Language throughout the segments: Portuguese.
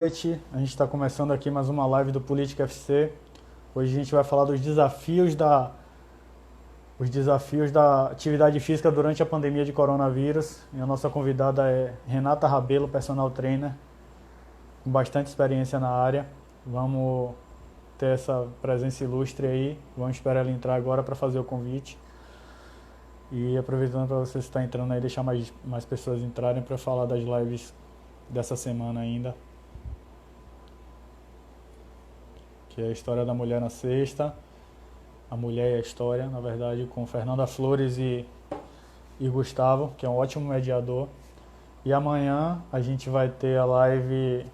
Noite, a gente está começando aqui mais uma live do Política FC. Hoje a gente vai falar dos desafios da atividade física durante a pandemia de coronavírus. E a nossa convidada é Renata Rabelo, personal trainer, com bastante experiência na área. Vamos ter essa presença ilustre aí. Vamos esperar ela entrar agora para fazer o convite. E aproveitando para você estar entrando aí, deixar mais pessoas entrarem para falar das lives dessa semana ainda, que é a história da mulher na sexta. A Mulher e a História, na verdade, com Fernanda Flores e Gustavo, que é um ótimo mediador. E amanhã a gente vai ter a live.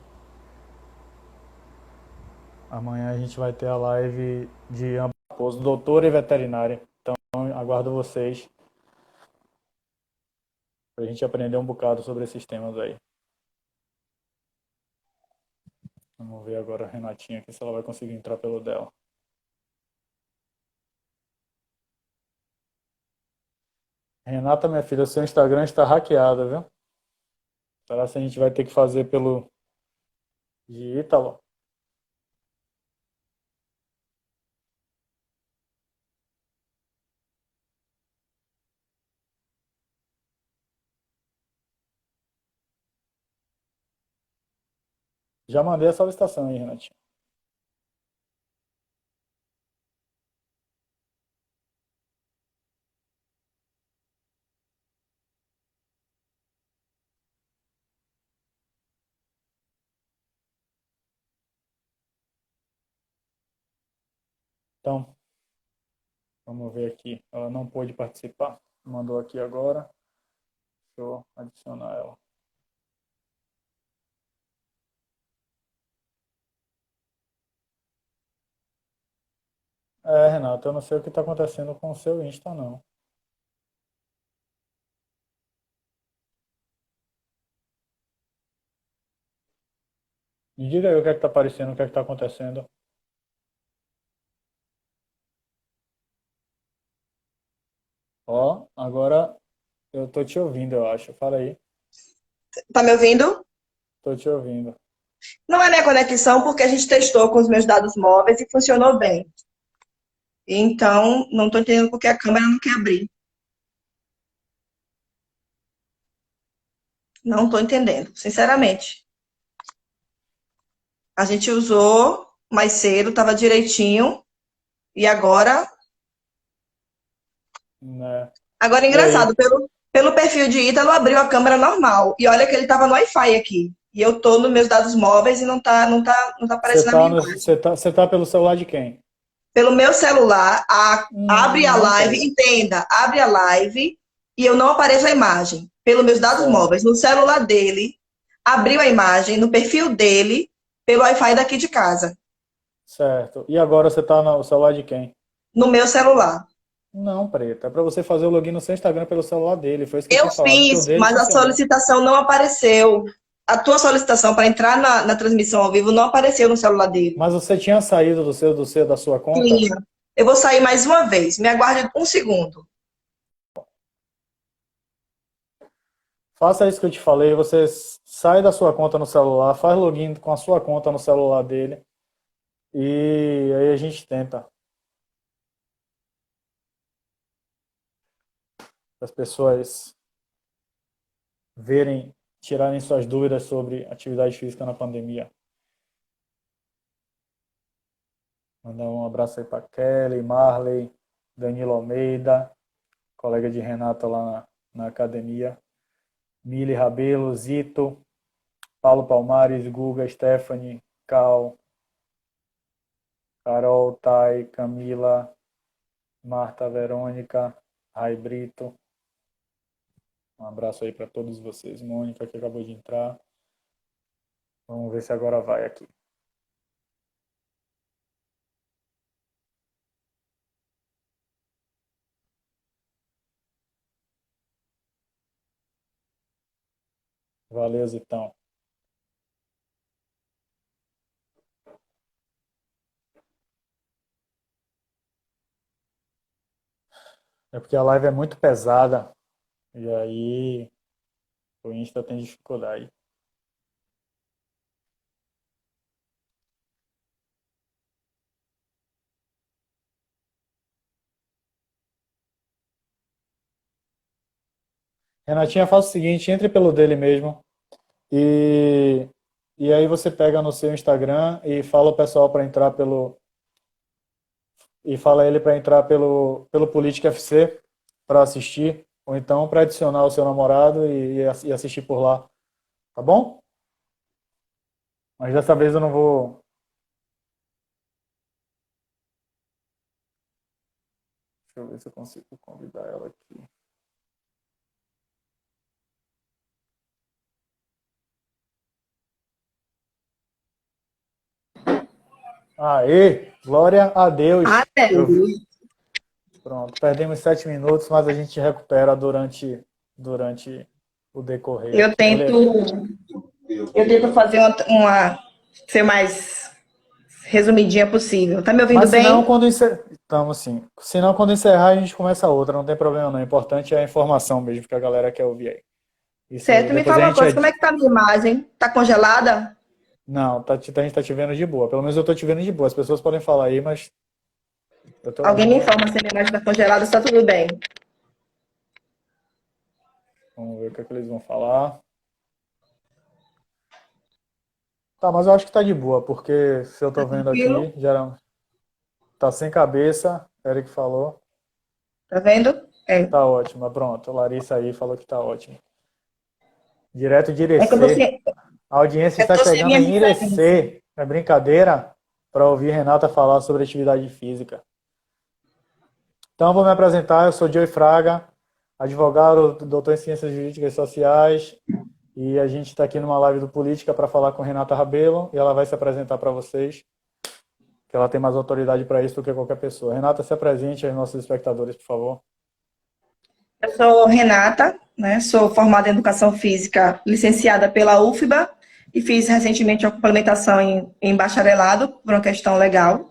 Amanhã a gente vai ter a live de ambos, doutora e veterinária. Então aguardo vocês para a gente aprender um bocado sobre esses temas aí. Vamos ver agora a Renatinha aqui se ela vai conseguir entrar pelo dela. Renata, minha filha, seu Instagram está hackeado, viu? Será que a gente vai ter que fazer pelo de Ítalo? Já mandei a solicitação aí, Renatinha. Então, vamos ver aqui. Ela não pôde participar. Mandou aqui agora. Deixa eu adicionar ela. É, Renato, eu não sei o que está acontecendo com o seu Insta, não. Me diga aí o que é que está aparecendo, o que é que está acontecendo. Ó, agora eu tô te ouvindo, eu acho. Fala aí. Tá me ouvindo? Tô te ouvindo. Não é minha conexão, porque a gente testou com os meus dados móveis e funcionou bem. Então, não estou entendendo porque a câmera não quer abrir. Não estou entendendo, sinceramente. A gente usou mais cedo, estava direitinho, e agora. Né? Agora, é E engraçado, aí? pelo perfil de Ítalo, abriu a câmera normal. E olha que ele estava no Wi-Fi aqui. E eu tô nos meus dados móveis e não tá Você aparecendo a tá, minha no, imagem. você tá pelo celular de quem? Pelo meu celular, abre a Não live, pega. entenda, abre a live e eu não apareço a imagem. Pelos meus dados Certo, móveis, no celular dele, abriu a imagem no perfil dele, pelo Wi-Fi daqui de casa, certo. E agora você tá no celular de quem? no meu celular. Não, preta. É para você fazer o login no seu Instagram pelo celular dele. Foi isso que eu Eu tinha falado, porque o fiz, dele mas a funcionou. solicitação não apareceu. A tua solicitação para entrar na transmissão ao vivo não apareceu no celular dele. Mas você tinha saído da sua conta? Tinha. Eu vou sair mais uma vez. Me aguarde um segundo. Faça isso que eu te falei, você sai da sua conta no celular, faz login com a sua conta no celular dele e aí a gente tenta. As pessoas verem, tirarem suas dúvidas sobre atividade física na pandemia. Mandar um abraço aí para Kelly, Marley, Danilo Almeida, colega de Renata lá na academia, Mili Rabelo, Zito, Paulo Palmares, Guga, Stephanie, Cal, Carol, Thay, Camila, Marta, Verônica, Rai Brito. Um abraço aí para todos vocês. Mônica, que acabou de entrar. Vamos ver se agora vai aqui. Valeu, Zitão. É porque a live é muito pesada e aí o Insta tem dificuldade. Renatinha, faça o seguinte, entre pelo dele mesmo e, e aí você pega no seu Instagram e fala o pessoal para entrar fala ele para entrar pelo Política FC para assistir, ou então para adicionar o seu namorado e assistir por lá, tá bom? Mas dessa vez eu não vou. Deixa eu ver se eu consigo convidar ela aqui. Aê, glória a Deus. Pronto, perdemos 7 minutos, mas a gente recupera durante o decorrer. Eu tento fazer ser mais resumidinha possível. Tá me ouvindo mas bem? Senão, quando estamos sim. Senão, quando encerrar, a gente começa outra, não tem problema não. O importante é a informação mesmo que a galera quer ouvir aí. Isso, certo, me fala uma coisa, como é que tá a minha imagem? Tá congelada? Não, a gente tá te vendo de boa. Pelo menos eu tô te vendo de boa. As pessoas podem falar aí, mas... Alguém me informa se a minha imagem tá congelada, se tá tudo bem. Vamos ver o que é que eles vão falar. Tá, mas eu acho que tá de boa, porque se eu tô vendo aqui, já tá sem cabeça, Eric falou. Tá vendo? Tá ótimo, pronto. Larissa aí falou que tá ótimo. Direto de É que eu tô Irecê. A audiência está chegando em Irecê. É brincadeira para ouvir Renata falar sobre atividade física. Então, vou me apresentar. Eu sou Joey Fraga, advogado, doutor em Ciências Jurídicas e Sociais. E a gente está aqui numa live do Política para falar com Renata Rabelo. E ela vai se apresentar para vocês, que ela tem mais autoridade para isso do que qualquer pessoa. Renata, se apresente aos nossos espectadores, por favor. Eu sou Renata, né? Sou formada em Educação Física, licenciada pela UFBA e fiz recentemente uma complementação em bacharelado, por uma questão legal.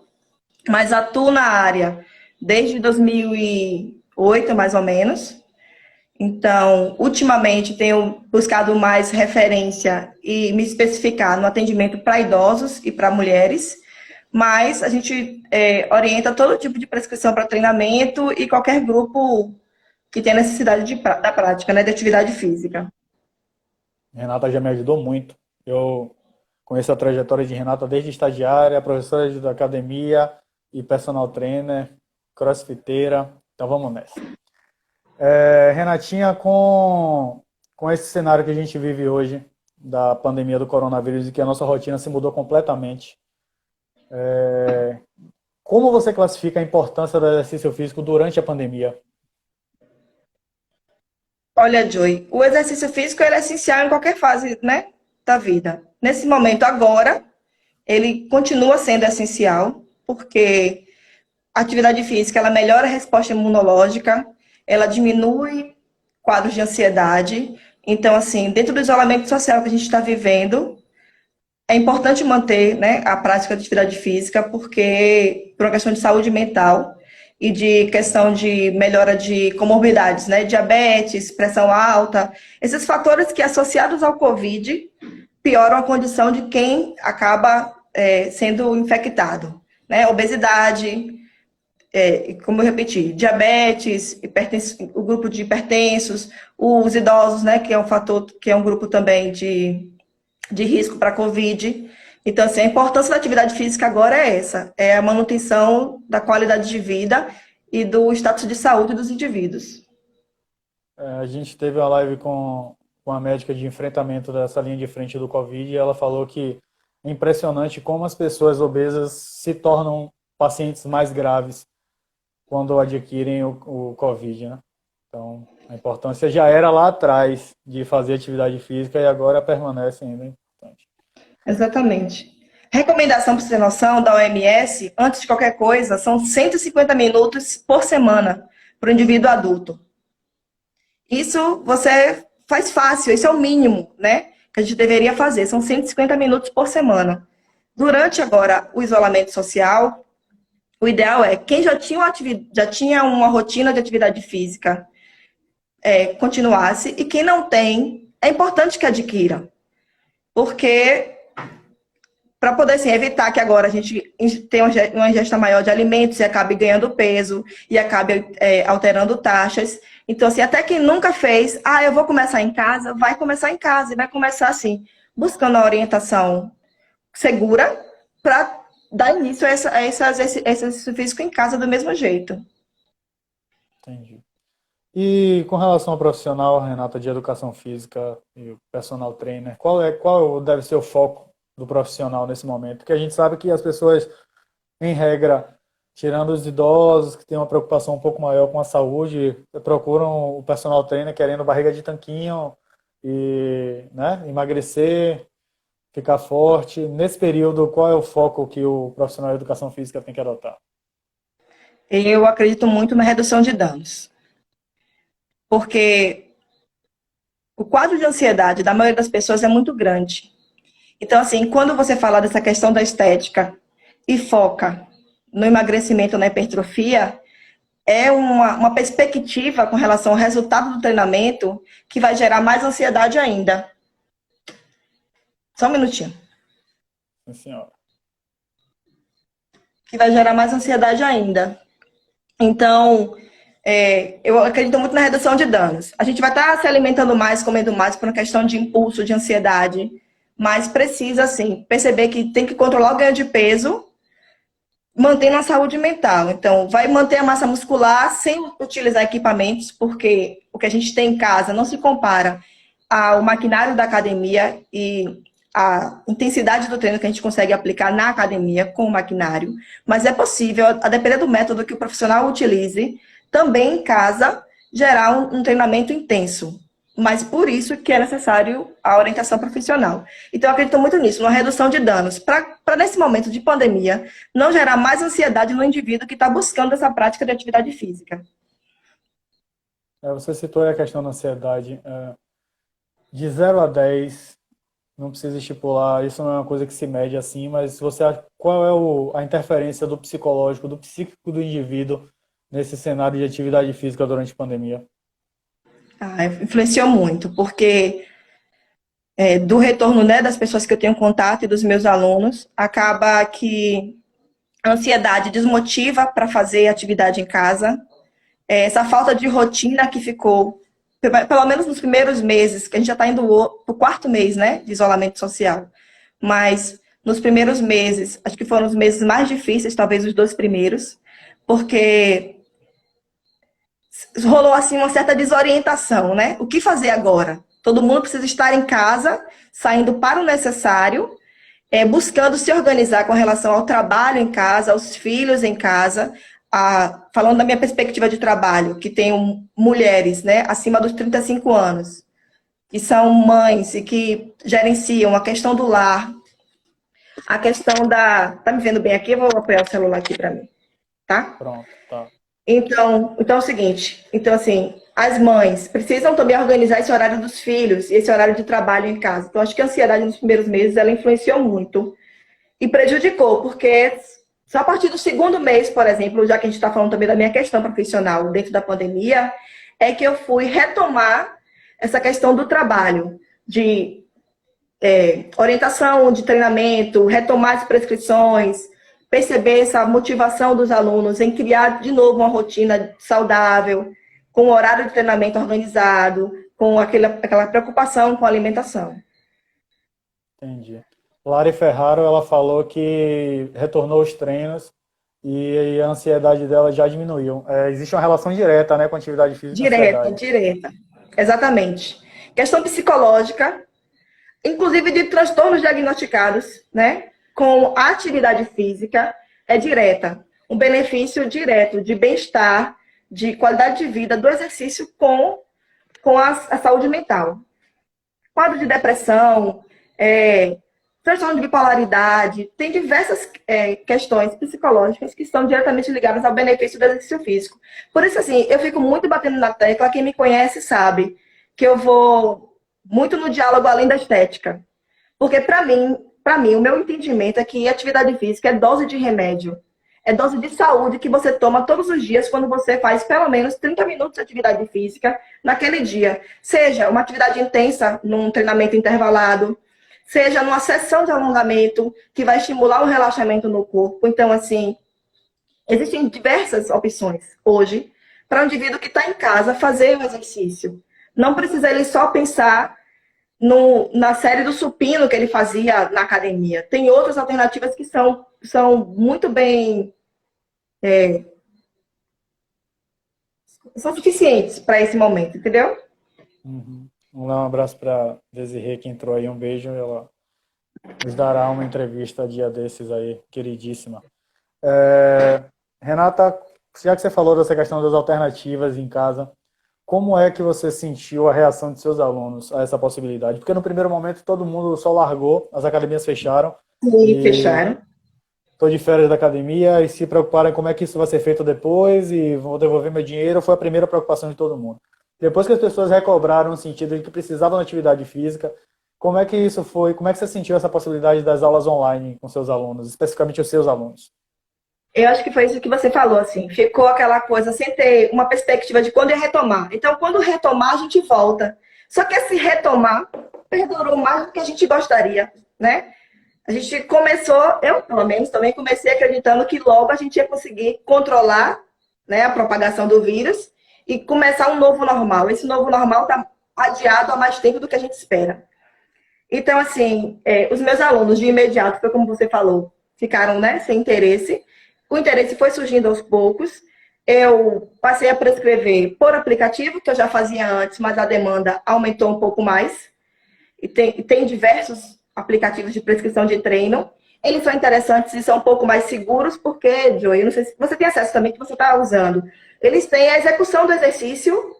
Mas atuo na área desde 2008, mais ou menos. Então, ultimamente, tenho buscado mais referência e me especificar no atendimento para idosos e para mulheres, mas a gente orienta todo tipo de prescrição para treinamento e qualquer grupo que tenha necessidade da prática, né, de atividade física. Renata já me ajudou muito. Eu conheço a trajetória de Renata desde estagiária, professora de academia e personal trainer, crossfiteira. Então vamos nessa. Renatinha, com esse cenário que a gente vive hoje, da pandemia do coronavírus e que a nossa rotina se mudou completamente, como você classifica a importância do exercício físico durante a pandemia? Olha, Joy, o exercício físico é essencial em qualquer fase, né, da vida. Nesse momento agora, ele continua sendo essencial, porque a atividade física ela melhora a resposta imunológica, ela diminui quadros de ansiedade. Então, assim, dentro do isolamento social que a gente está vivendo, é importante manter, né, a prática de atividade física, porque por uma questão de saúde mental e de questão de melhora de comorbidades, né, diabetes, pressão alta, esses fatores que associados ao Covid pioram a condição de quem acaba sendo infectado, né, obesidade, como eu repeti, diabetes, o grupo de hipertensos, os idosos, né, que é um fator, que é um grupo também de risco para a Covid. Então, assim, a importância da atividade física agora é essa, é a manutenção da qualidade de vida e do status de saúde dos indivíduos. A gente teve uma live com a médica de enfrentamento dessa linha de frente do Covid e ela falou que é impressionante como as pessoas obesas se tornam pacientes mais graves quando adquirem o Covid, né? Então, a importância já era lá atrás de fazer atividade física e agora permanece ainda importante. Exatamente. Recomendação, para você ter noção, da OMS, antes de qualquer coisa, são 150 minutos por semana para o indivíduo adulto. Isso você faz fácil, isso é o mínimo, né, que a gente deveria fazer, são 150 minutos por semana. Durante agora o isolamento social, o ideal é quem já tinha uma rotina de atividade física continuasse, e quem não tem, é importante que adquira. Porque para poder assim, evitar que agora a gente tenha uma ingesta maior de alimentos e acabe ganhando peso e acabe alterando taxas. Então, assim, até quem nunca fez, eu vou começar em casa, vai começar em casa e vai começar assim, buscando a orientação segura para dar início a esse exercício físico em casa do mesmo jeito. Entendi. E com relação ao profissional, Renata, de educação física e o personal trainer, qual deve ser o foco do profissional nesse momento? Porque a gente sabe que as pessoas, em regra, tirando os idosos que têm uma preocupação um pouco maior com a saúde, procuram o personal trainer querendo barriga de tanquinho e, né, emagrecer, ficar forte. Nesse período, qual é o foco que o profissional de educação física tem que adotar? Eu acredito muito na redução de danos. Porque o quadro de ansiedade da maioria das pessoas é muito grande. Então, assim, quando você fala dessa questão da estética e foca no emagrecimento, na hipertrofia, é uma perspectiva com relação ao resultado do treinamento que vai gerar mais ansiedade ainda. Só um minutinho. Sim, senhora. Que vai gerar mais ansiedade ainda. Então, eu acredito muito na redução de danos. A gente vai estar se alimentando mais, comendo mais por uma questão de impulso, de ansiedade, mas precisa, assim, perceber que tem que controlar o ganho de peso, mantendo a saúde mental. Então, vai manter a massa muscular sem utilizar equipamentos, porque o que a gente tem em casa não se compara ao maquinário da academia e a intensidade do treino que a gente consegue aplicar na academia com o maquinário, mas é possível, a depender do método que o profissional utilize, também em casa, gerar um treinamento intenso. Mas por isso que é necessário a orientação profissional. Então, eu acredito muito nisso, numa redução de danos, para nesse momento de pandemia, não gerar mais ansiedade no indivíduo que está buscando essa prática de atividade física. Você citou a questão da ansiedade. De 0 a 10, não precisa estipular, isso não é uma coisa que se mede assim, mas qual é a interferência do psicológico, do psíquico do indivíduo nesse cenário de atividade física durante a pandemia? Influenciou muito, porque do retorno, né, das pessoas que eu tenho contato e dos meus alunos, acaba que a ansiedade desmotiva para fazer atividade em casa. Essa falta de rotina que ficou, pelo menos nos primeiros meses, que a gente já está indo para o 4º mês, né, de isolamento social, mas nos primeiros meses, acho que foram os meses mais difíceis, talvez os 2 primeiros, porque rolou assim uma certa desorientação, né? O que fazer agora? Todo mundo precisa estar em casa, saindo para o necessário, buscando se organizar com relação ao trabalho em casa, aos filhos em casa. Falando da minha perspectiva de trabalho, que tenho mulheres, né, acima dos 35 anos, que são mães e que gerenciam a questão do lar, a questão da... Tá me vendo bem aqui? Eu vou apoiar o celular aqui para mim, tá? Pronto, tá. Então é o seguinte, então assim, as mães precisam também organizar esse horário dos filhos e esse horário de trabalho em casa. Então acho que a ansiedade nos primeiros meses, ela influenciou muito e prejudicou, porque só a partir do 2º mês, por exemplo, já que a gente está falando também da minha questão profissional dentro da pandemia, é que eu fui retomar essa questão do trabalho, de orientação, de treinamento, retomar as prescrições, perceber essa motivação dos alunos em criar de novo uma rotina saudável, com um horário de treinamento organizado, com aquela preocupação com a alimentação. Entendi. Lari Ferraro, ela falou que retornou os treinos e a ansiedade dela já diminuiu. Existe uma relação direta, né, com a atividade física e ansiedade. Direta. Exatamente. Questão psicológica, inclusive de transtornos diagnosticados, né, com a atividade física, é direta. Um benefício direto de bem-estar, de qualidade de vida do exercício com a saúde mental. Quadro de depressão, transtorno de bipolaridade, tem diversas questões psicológicas que estão diretamente ligadas ao benefício do exercício físico. Por isso, assim, eu fico muito batendo na tecla, quem me conhece sabe que eu vou muito no diálogo além da estética. Porque, para mim, o meu entendimento é que atividade física é dose de remédio. É dose de saúde que você toma todos os dias quando você faz pelo menos 30 minutos de atividade física naquele dia. Seja uma atividade intensa, num treinamento intervalado, seja numa sessão de alongamento, que vai estimular um relaxamento no corpo. Então, assim, existem diversas opções hoje para o indivíduo que está em casa fazer o exercício. Não precisa ele só pensar na série do supino que ele fazia na academia. Tem outras alternativas que são muito bem... são suficientes para esse momento, entendeu? Uhum. Vamos dar um abraço para Desirê, que entrou aí. Um beijo. Ela nos dará uma entrevista dia desses aí, queridíssima. Renata, já que você falou dessa questão das alternativas em casa, como é que você sentiu a reação de seus alunos a essa possibilidade? Porque no primeiro momento todo mundo só largou, as academias fecharam. Sim, fecharam. Estou de férias da academia e se preocuparam em como é que isso vai ser feito depois e vou devolver meu dinheiro, foi a primeira preocupação de todo mundo. Depois que as pessoas recobraram no sentido de que precisavam de atividade física, como é que isso foi? Como é que você sentiu essa possibilidade das aulas online com seus alunos, especificamente os seus alunos? Eu acho que foi isso que você falou, assim. Ficou aquela coisa sem ter uma perspectiva de quando ia retomar. Então, quando retomar, a gente volta. Só que esse retomar perdurou mais do que a gente gostaria, né? A gente começou, eu pelo menos também comecei acreditando que logo a gente ia conseguir controlar, né, a propagação do vírus e começar um novo normal. Esse novo normal está adiado há mais tempo do que a gente espera. Então, assim, os meus alunos de imediato, foi como você falou, ficaram, né, sem interesse. O interesse foi surgindo aos poucos. Eu passei a prescrever por aplicativo, que eu já fazia antes, mas a demanda aumentou um pouco mais. E tem diversos aplicativos de prescrição de treino. Eles são interessantes e são um pouco mais seguros, porque, Joey, eu não sei se você tem acesso também, que você está usando. Eles têm a execução do exercício,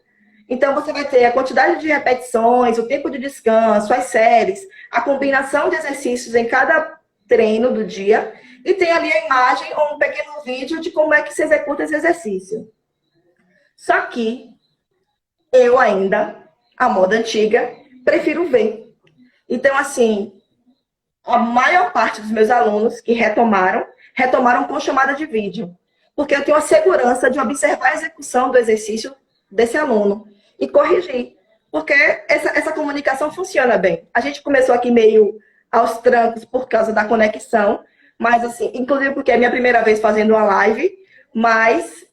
então você vai ter a quantidade de repetições, o tempo de descanso, as séries, a combinação de exercícios em cada treino do dia, e tem ali a imagem ou um pequeno vídeo de como é que se executa esse exercício. Só que eu ainda, a moda antiga, prefiro ver. Então, assim, a maior parte dos meus alunos que retomaram com chamada de vídeo. Porque eu tenho a segurança de observar a execução do exercício desse aluno e corrigir. Porque essa comunicação funciona bem. A gente começou aqui meio aos trancos por causa da conexão, mas assim, inclusive porque é a minha primeira vez fazendo uma live, mas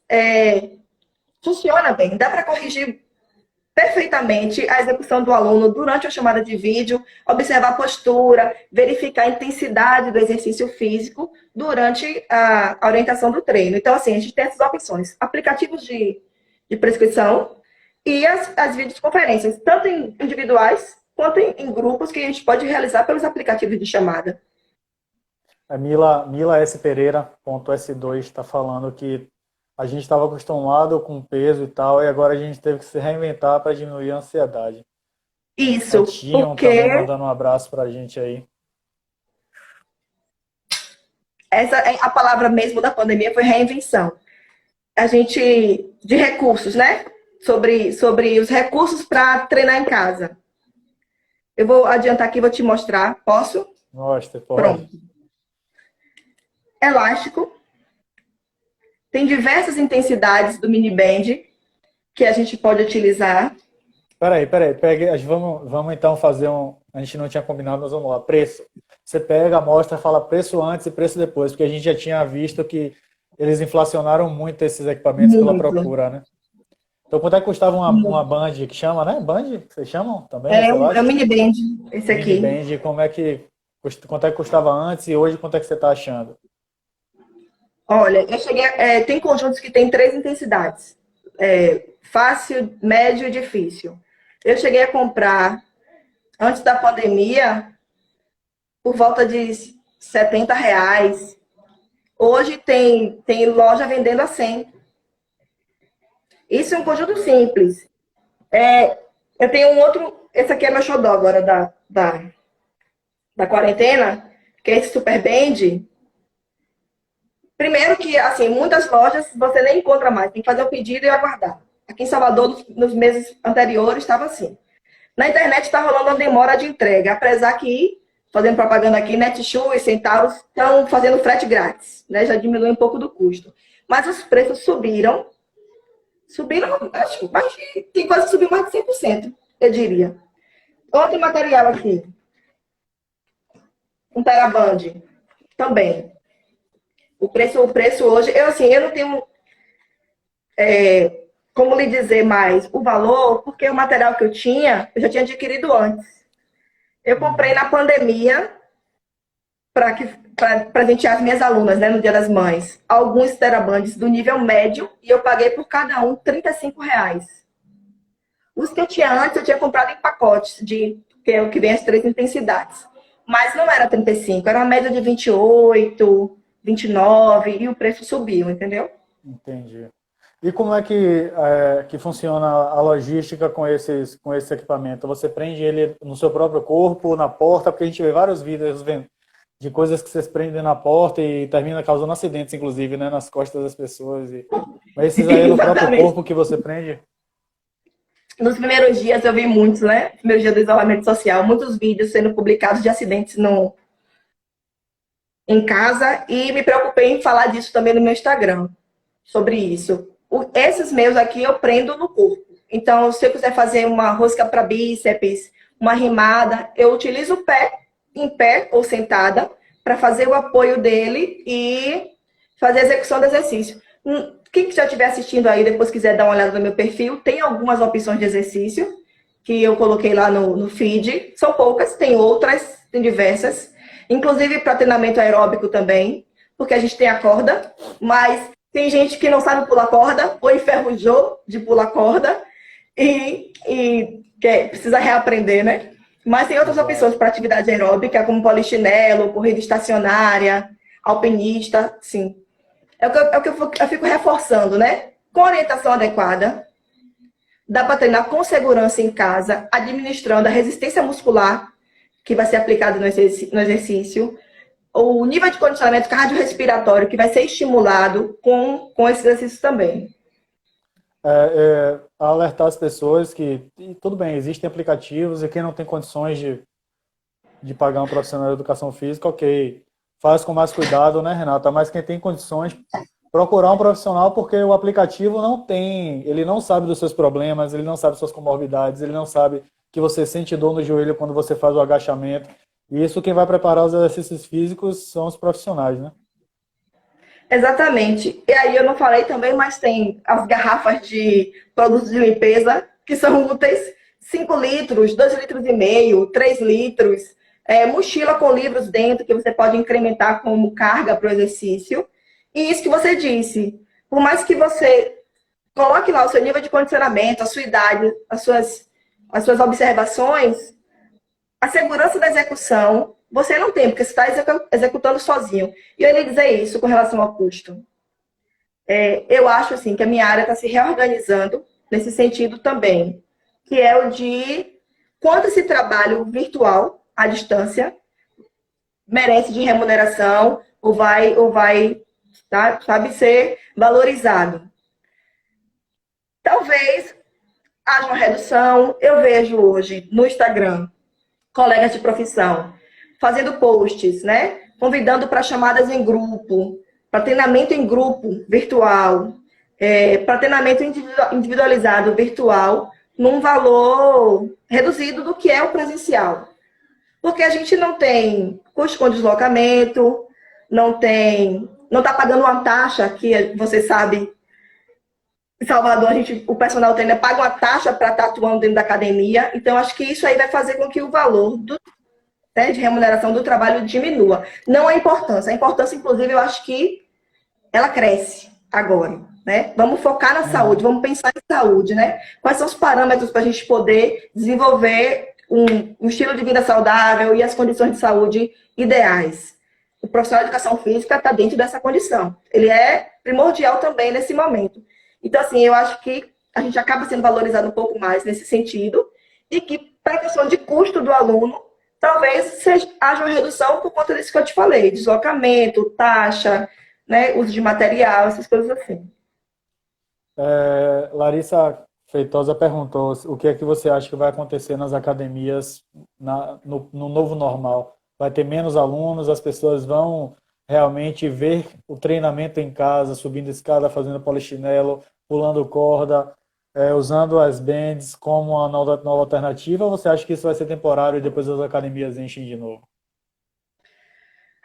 funciona bem. Dá para corrigir perfeitamente a execução do aluno durante a chamada de vídeo, observar a postura, verificar a intensidade do exercício físico durante a orientação do treino. Então, assim, a gente tem essas opções. Aplicativos de prescrição e as videoconferências, tanto em individuais quanto em grupos que a gente pode realizar pelos aplicativos de chamada. A Mila S. Pereira, ponto S2, está falando que a gente estava acostumado com peso e tal, e agora a gente teve que se reinventar para diminuir a ansiedade. Isso, Tinham porque também mandando um abraço para a gente aí. essa é a palavra mesmo da pandemia, foi reinvenção. A gente, de recursos, né? Sobre os recursos para treinar em casa. Eu vou adiantar aqui, vou te mostrar. Posso? Mostra, pode. Pronto. Elástico. Tem diversas intensidades do mini band que a gente pode utilizar. Peraí, vamos então fazer um... A gente não tinha combinado, mas vamos lá. Preço. Você pega, mostra, fala preço antes e preço depois, porque a gente já tinha visto que eles inflacionaram muito esses equipamentos pela procura, né? Então, quanto é que custava uma Band, que chama, né? Band, vocês chamam também? É o mini band, esse aqui. Mini Band, quanto é que custava antes e hoje quanto é que você está achando? Olha, eu cheguei. Tem conjuntos que tem 3 intensidades: fácil, médio e difícil. Eu cheguei a comprar, antes da pandemia, por volta de R$70. Hoje tem loja vendendo a 100. Isso é um conjunto simples. Eu tenho um outro. Esse aqui é meu xodó agora da quarentena, que é esse Super Band. Primeiro que, assim, muitas lojas você nem encontra mais. Tem que fazer o pedido e aguardar. Aqui em Salvador, nos meses anteriores, estava assim. Na internet está rolando uma demora de entrega. Apesar que, fazendo propaganda aqui, Netshoes e Centauros estão fazendo frete grátis, né? Já diminui um pouco do custo. Mas os preços subiram. Acho que tem quase que subiu mais de 100%, eu diria. Outro material aqui. Um teraband também. O preço hoje, eu não tenho como lhe dizer mais o valor, porque o material que eu já tinha adquirido antes. Eu comprei na pandemia para presentear as minhas alunas, né, no Dia das Mães, alguns terabands do nível médio e eu paguei por cada um R$ 35. Os que eu tinha antes, eu tinha comprado em pacotes, que é o que vem as 3 intensidades. Mas não era 35, era uma média de 28, 29 e o preço subiu, entendeu? Entendi. E como é que funciona a logística com esse equipamento? Você prende ele no seu próprio corpo, na porta? Porque a gente vê vários vídeos de coisas que vocês prendem na porta e termina causando acidentes, inclusive, né, nas costas das pessoas. Mas esses aí é no próprio Exatamente. corpo que você prende? Nos primeiros dias eu vi muitos, né? Primeiro dia do isolamento social, muitos vídeos sendo publicados de acidentes em casa e me preocupei em falar disso também no meu Instagram, sobre isso. Esses meus aqui eu prendo no corpo. Então, se eu quiser fazer uma rosca para bíceps, uma rimada, eu utilizo o pé, em pé ou sentada, para fazer o apoio dele e fazer a execução do exercício. Quem já estiver assistindo aí, depois quiser dar uma olhada no meu perfil, tem algumas opções de exercício que eu coloquei lá no feed. São poucas, tem outras, tem diversas. Inclusive para treinamento aeróbico também, porque a gente tem a corda, mas tem gente que não sabe pular corda, ou enferrujou de pular corda, e precisa reaprender, né? Mas tem outras opções para atividade aeróbica, como polichinelo, corrida estacionária, alpinista, sim. É o que eu fico reforçando, né? Com orientação adequada, dá para treinar com segurança em casa, administrando a resistência muscular que vai ser aplicado no exercício, o nível de condicionamento cardiorrespiratório que vai ser estimulado com esse exercício também. Alertar as pessoas que, tudo bem, existem aplicativos e quem não tem condições de pagar um profissional de educação física, ok, faz com mais cuidado, né, Renata? Mas quem tem condições, procurar um profissional, porque o aplicativo ele não sabe dos seus problemas, ele não sabe suas comorbidades, ele não sabe que você sente dor no joelho quando você faz o agachamento. E isso quem vai preparar os exercícios físicos são os profissionais, né? Exatamente. E aí eu não falei também, mas tem as garrafas de produtos de limpeza que são úteis. 5 litros, 2,5 litros, 3 litros. Mochila com livros dentro que você pode incrementar como carga para o exercício. E isso que você disse, por mais que você coloque lá o seu nível de condicionamento, a sua idade, as suas observações, a segurança da execução, você não tem, porque você está executando sozinho. E eu ia dizer isso com relação ao custo. Eu acho assim que a minha área está se reorganizando nesse sentido também, que é o de quanto esse trabalho virtual, à distância, merece de remuneração ou vai tá, sabe, ser valorizado. Talvez haja uma redução. Eu vejo hoje no Instagram colegas de profissão fazendo posts, né? Convidando para chamadas em grupo, para treinamento em grupo virtual, para treinamento individualizado virtual, num valor reduzido do que é o presencial. Porque a gente não tem custo com deslocamento, não está pagando uma taxa que você sabe. Em Salvador, o personal trainer paga uma taxa para estar atuando dentro da academia. Então, acho que isso aí vai fazer com que o valor de remuneração do trabalho diminua. Não a importância. A importância, inclusive, eu acho que ela cresce agora. Né? Vamos focar na saúde, vamos pensar em saúde. Né? Quais são os parâmetros para a gente poder desenvolver um estilo de vida saudável e as condições de saúde ideais? O profissional de educação física está dentro dessa condição. Ele é primordial também nesse momento. Então, assim, eu acho que a gente acaba sendo valorizado um pouco mais nesse sentido e que, para a questão de custo do aluno, talvez haja uma redução por conta disso que eu te falei, deslocamento, taxa, né, uso de material, essas coisas assim. Larissa Feitosa perguntou o que é que você acha que vai acontecer nas academias no novo normal. Vai ter menos alunos, as pessoas vão realmente ver o treinamento em casa, subindo escada, fazendo polichinelo, pulando corda, usando as bands como uma nova alternativa, ou você acha que isso vai ser temporário e depois as academias enchem de novo?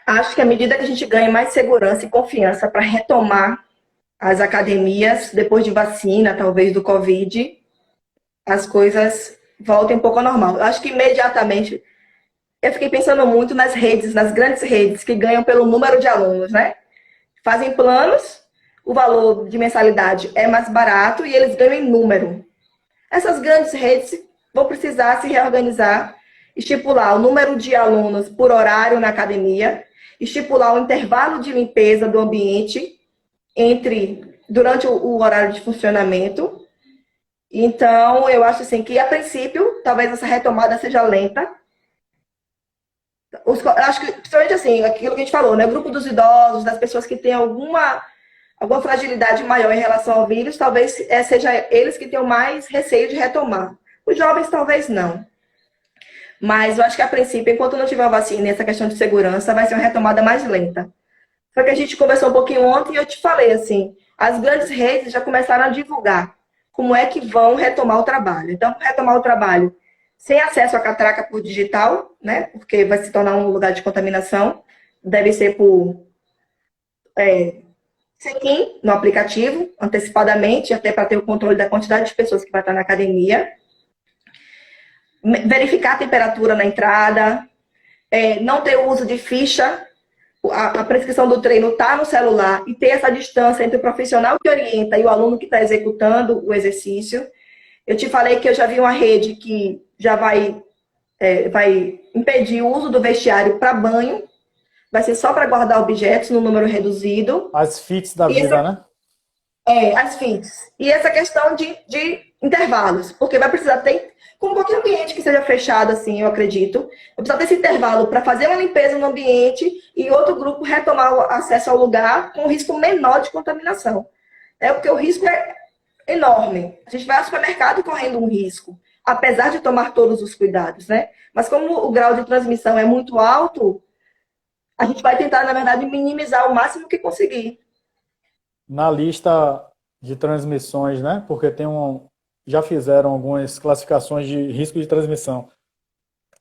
Acho que à medida que a gente ganha mais segurança e confiança para retomar as academias, depois de vacina, talvez do Covid, as coisas voltem um pouco ao normal. Eu acho que imediatamente, eu fiquei pensando muito nas redes, nas grandes redes que ganham pelo número de alunos, né? Fazem planos, o valor de mensalidade é mais barato e eles ganham em número. Essas grandes redes vão precisar se reorganizar, estipular o número de alunos por horário na academia, estipular o intervalo de limpeza do ambiente durante o horário de funcionamento. Então, eu acho assim que, a princípio, talvez essa retomada seja lenta. Acho que, principalmente assim, aquilo que a gente falou, né? O grupo dos idosos, das pessoas que têm alguma fragilidade maior em relação ao vírus, talvez seja eles que tenham mais receio de retomar. Os jovens, talvez não. Mas eu acho que, a princípio, enquanto não tiver a vacina e essa questão de segurança, vai ser uma retomada mais lenta. Só que a gente conversou um pouquinho ontem e eu te falei assim, as grandes redes já começaram a divulgar como é que vão retomar o trabalho. Então, retomar o trabalho sem acesso à catraca por digital, né? Porque vai se tornar um lugar de contaminação. Deve ser por check-in no aplicativo, antecipadamente, até para ter o controle da quantidade de pessoas que vai estar na academia. Verificar a temperatura na entrada, não ter o uso de ficha, a prescrição do treino está no celular e ter essa distância entre o profissional que orienta e o aluno que está executando o exercício. Eu te falei que eu já vi uma rede que já vai impedir o uso do vestiário para banho, vai ser só para guardar objetos no número reduzido. As FITs da vida, né? As FITs. E essa questão de intervalos, porque vai precisar ter, com qualquer ambiente que seja fechado, assim, eu acredito, vai precisar ter esse intervalo para fazer uma limpeza no ambiente e outro grupo retomar o acesso ao lugar com um risco menor de contaminação. Porque o risco é enorme. A gente vai ao supermercado correndo um risco, apesar de tomar todos os cuidados, né? Mas como o grau de transmissão é muito alto, a gente vai tentar, na verdade, minimizar o máximo que conseguir. Na lista de transmissões, né? Porque já fizeram algumas classificações de risco de transmissão.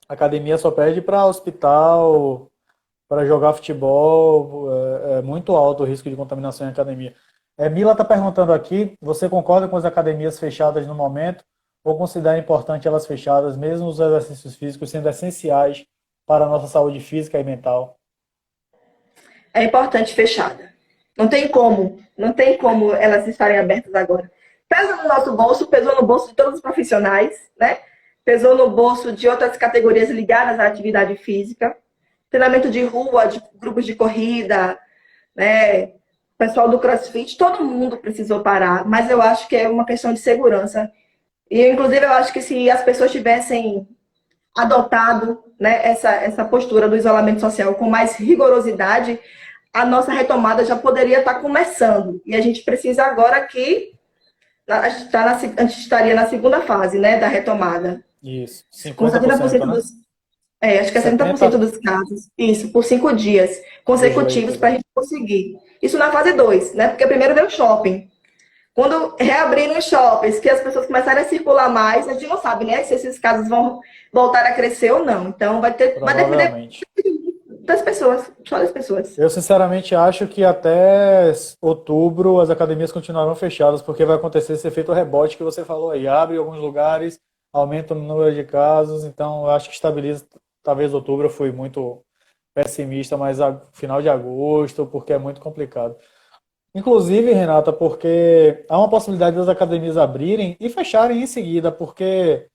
A academia só pede para hospital, para jogar futebol, é muito alto o risco de contaminação em academia. Mila está perguntando aqui, você concorda com as academias fechadas no momento ou considera importante elas fechadas, mesmo os exercícios físicos sendo essenciais para a nossa saúde física e mental? É importante fechada. Não tem como elas estarem abertas agora. Pesa no nosso bolso, pesou no bolso de todos os profissionais, né? Pesou no bolso de outras categorias ligadas à atividade física, treinamento de rua, de grupos de corrida, né? Pessoal do CrossFit, todo mundo precisou parar, mas eu acho que é uma questão de segurança. E, inclusive, eu acho que se as pessoas tivessem adotado, né, essa postura do isolamento social com mais rigorosidade, a nossa retomada já poderia estar começando. E a gente precisa agora que a gente estaria na segunda fase, né, da retomada. Isso, 50%, Com 70% né? acho que é 70% dos casos. Isso, por 5 dias consecutivos para a gente conseguir. Isso na fase 2, né? Porque primeiro veio o shopping. Quando reabrirem os shoppings, que as pessoas começarem a circular mais, a gente não sabe, né? Se esses casos vão voltar a crescer ou não. Então vai depender das pessoas, só das pessoas. Eu sinceramente acho que até outubro as academias continuarão fechadas, porque vai acontecer esse efeito rebote que você falou aí. Abre em alguns lugares, aumenta o número de casos, então eu acho que estabiliza. Talvez outubro eu fui muito pessimista, mas final de agosto, porque é muito complicado. Inclusive, Renata, porque há uma possibilidade das academias abrirem e fecharem em seguida, porque,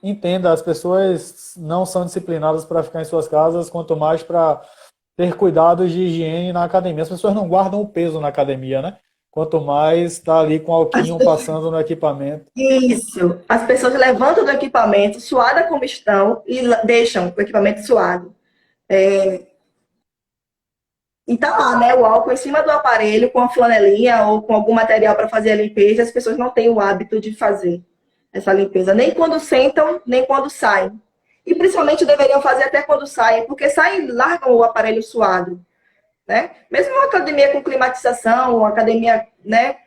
entenda, as pessoas não são disciplinadas para ficar em suas casas, quanto mais para ter cuidados de higiene na academia. As pessoas não guardam o peso na academia, né? Quanto mais está ali com alquinho passando no equipamento. Isso. As pessoas levantam do equipamento, suada como estão, e deixam o equipamento suado. E tá lá, né, o álcool em cima do aparelho, com a flanelinha ou com algum material para fazer a limpeza. As pessoas não têm o hábito de fazer essa limpeza, nem quando sentam, nem quando saem. E principalmente deveriam fazer até quando saem, porque saem e largam o aparelho suado, né? Mesmo uma academia com climatização, uma academia, né?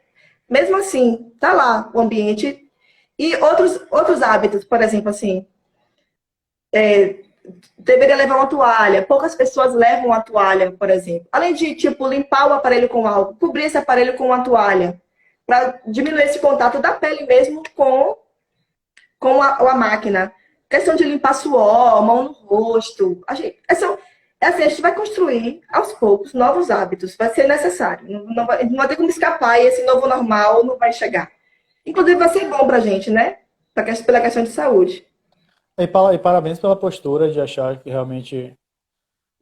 Mesmo assim, tá lá o ambiente. E outros hábitos, por exemplo, assim, deveria levar uma toalha. Poucas pessoas levam uma toalha, por exemplo. Além de, tipo, limpar o aparelho com álcool, cobrir esse aparelho com uma toalha, para diminuir esse contato da pele mesmo com a máquina. Questão de limpar suor, mão no rosto. A gente vai construir, aos poucos, novos hábitos. Vai ser necessário. Não vai ter como escapar e esse novo normal não vai chegar. Inclusive, vai ser bom para a gente, né? Pela questão de saúde. E parabéns pela postura de achar que realmente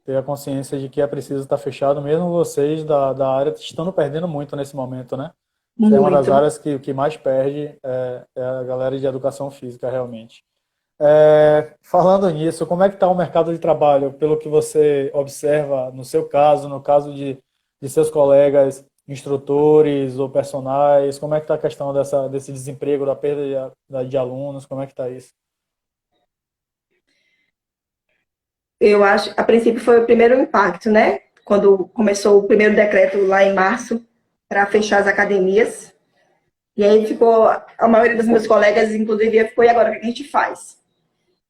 ter a consciência de que é preciso estar fechado, mesmo vocês da área estando perdendo muito nesse momento, né? É uma das Muito. áreas que mais perde é a galera de educação física, realmente. Falando nisso, como é que está o mercado de trabalho, pelo que você observa no seu caso, no caso de seus colegas, instrutores ou personagens, como é que está a questão desse desemprego, da perda de alunos, como é que está isso? Eu acho, a princípio foi o primeiro impacto, né? Quando começou o primeiro decreto lá em março para fechar as academias. E aí ficou, a maioria dos meus colegas, inclusive, foi agora o que a gente faz.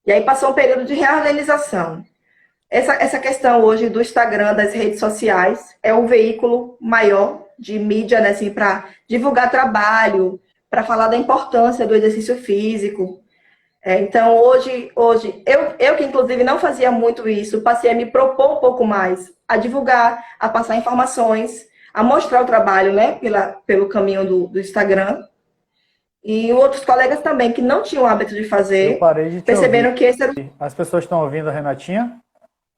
E aí passou um período de reorganização. Essa questão hoje do Instagram, das redes sociais, é um veículo maior de mídia, né, assim, para divulgar trabalho, para falar da importância do exercício físico. Então, hoje eu que inclusive não fazia muito isso, passei a me propor um pouco mais, a divulgar, a passar informações, a mostrar o trabalho, né, pelo caminho do Instagram. E outros colegas também que não tinham o hábito de Eu fazer, parei de te perceberam ouvir. que esse era As pessoas estão ouvindo a Renatinha?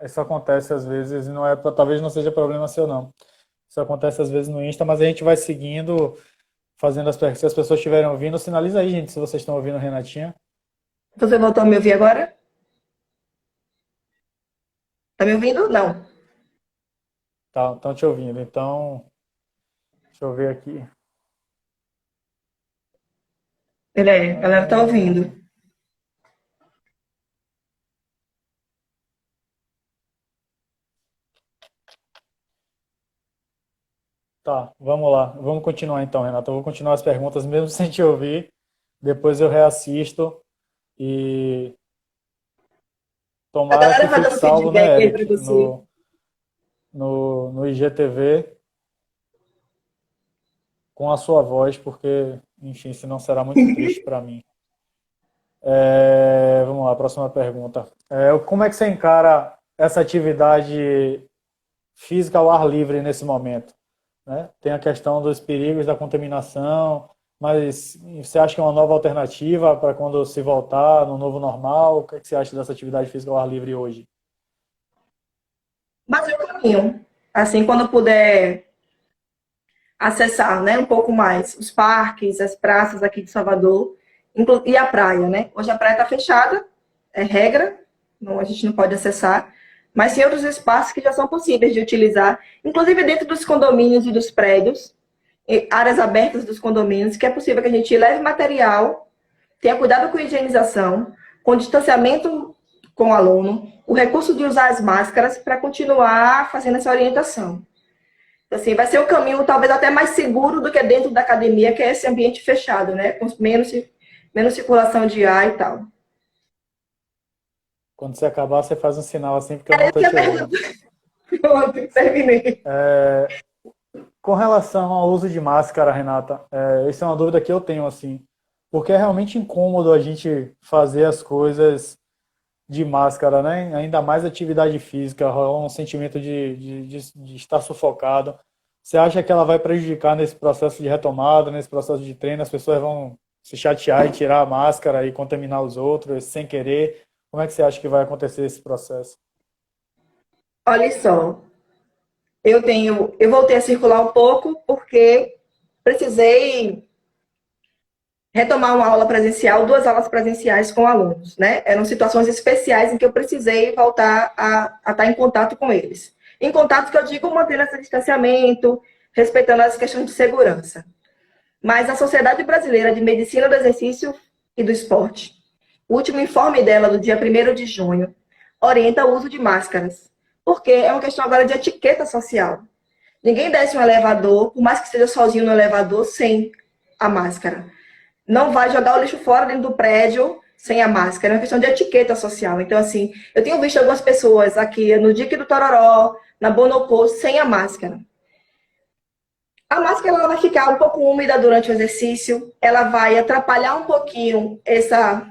Isso acontece às vezes, e não é, talvez não seja problema seu, não. Isso acontece às vezes no Insta, mas a gente vai seguindo, fazendo se as pessoas estiverem ouvindo, sinaliza aí, gente, se vocês estão ouvindo a Renatinha. Você voltou a me ouvir agora? Tá me ouvindo? Não. Tá, estão te ouvindo. Então, deixa eu ver aqui. A galera tá ouvindo. Tá, vamos lá. Vamos continuar então, Renata. Eu vou continuar as perguntas mesmo sem te ouvir. Depois eu reassisto e A tomara que galera vai fique dando salvo, né, feedback aí pra Eric, você. no IGTV com a sua voz, porque, enfim, senão será muito triste para mim. Vamos lá, próxima pergunta. Como é que você encara essa atividade física ao ar livre nesse momento? Né? Tem a questão dos perigos da contaminação, mas você acha que é uma nova alternativa para quando se voltar no novo normal? O que é que você acha dessa atividade física ao ar livre hoje? Mas é o caminho. Assim, quando puder acessar, né, um pouco mais os parques, as praças aqui de Salvador, e a praia, né? Hoje a praia está fechada, é regra, a gente não pode acessar, mas tem outros espaços que já são possíveis de utilizar, inclusive dentro dos condomínios e dos prédios, áreas abertas dos condomínios, que é possível que a gente leve material, tenha cuidado com a higienização, com distanciamento com o aluno, o recurso de usar as máscaras para continuar fazendo essa orientação. Assim, vai ser o caminho talvez até mais seguro do que dentro da academia, que é esse ambiente fechado, né? Com menos circulação de ar e tal. Quando você acabar, você faz um sinal assim, porque eu não estou te ouvindo. Pronto, terminei. Com relação ao uso de máscara, Renata, essa é uma dúvida que eu tenho, assim, porque é realmente incômodo a gente fazer as coisas de máscara, né? Ainda mais atividade física, rola um sentimento de estar sufocado. Você acha que ela vai prejudicar nesse processo de retomada, nesse processo de treino? As pessoas vão se chatear e tirar a máscara e contaminar os outros sem querer? Como é que você acha que vai acontecer esse processo? Olha só, eu voltei a circular um pouco porque precisei retomar uma aula presencial, 2 aulas presenciais com alunos, né? Eram situações especiais em que eu precisei voltar a estar em contato com eles. Em contato que eu digo mantendo esse distanciamento, respeitando as questões de segurança. Mas a Sociedade Brasileira de Medicina do Exercício e do Esporte, o último informe dela, do dia 1º de junho, orienta o uso de máscaras, porque é uma questão agora de etiqueta social. Ninguém desce um elevador, por mais que esteja sozinho no elevador, sem a máscara. Não vai jogar o lixo fora dentro do prédio sem a máscara, é uma questão de etiqueta social. Então, assim, eu tenho visto algumas pessoas aqui no Dique do Tororó, na Bonocô, sem a máscara. A máscara ela vai ficar um pouco úmida durante o exercício, ela vai atrapalhar um pouquinho essa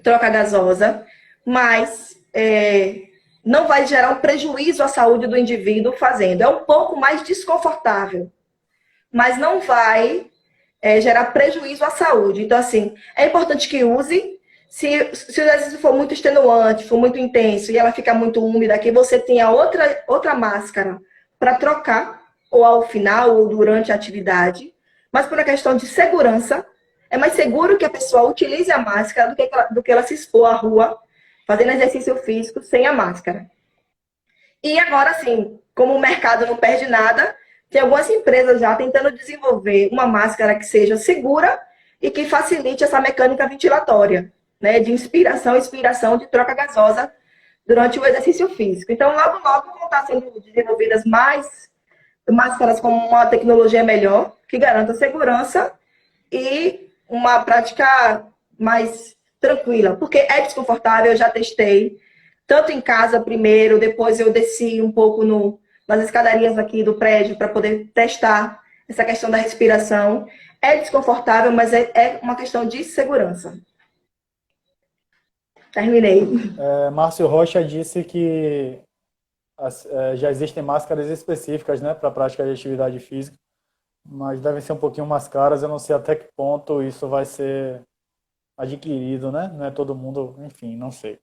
troca gasosa, mas não vai gerar um prejuízo à saúde do indivíduo fazendo. É um pouco mais desconfortável, mas não vai gerar prejuízo à saúde. Então, assim, é importante que use. Se o exercício for muito extenuante, for muito intenso e ela ficar muito úmida, que você tenha outra máscara para trocar, ou ao final, ou durante a atividade. Mas por uma questão de segurança, é mais seguro que a pessoa utilize a máscara do que ela se expor à rua, fazendo exercício físico sem a máscara. E agora, sim, como o mercado não perde nada, tem algumas empresas já tentando desenvolver uma máscara que seja segura e que facilite essa mecânica ventilatória, né, de inspiração e expiração de troca gasosa durante o exercício físico. Então, logo, logo vão estar sendo desenvolvidas mais máscaras com uma tecnologia melhor, que garanta segurança e uma prática mais tranquila, porque é desconfortável, eu já testei, tanto em casa primeiro, depois eu desci um pouco nas escadarias aqui do prédio para poder testar essa questão da respiração. É desconfortável, mas é uma questão de segurança. Terminei. Márcio Rocha disse que já existem máscaras específicas, né, para a prática de atividade física, mas devem ser um pouquinho mais caras. Eu não sei até que ponto isso vai ser adquirido, né? Não é todo mundo, enfim, não sei.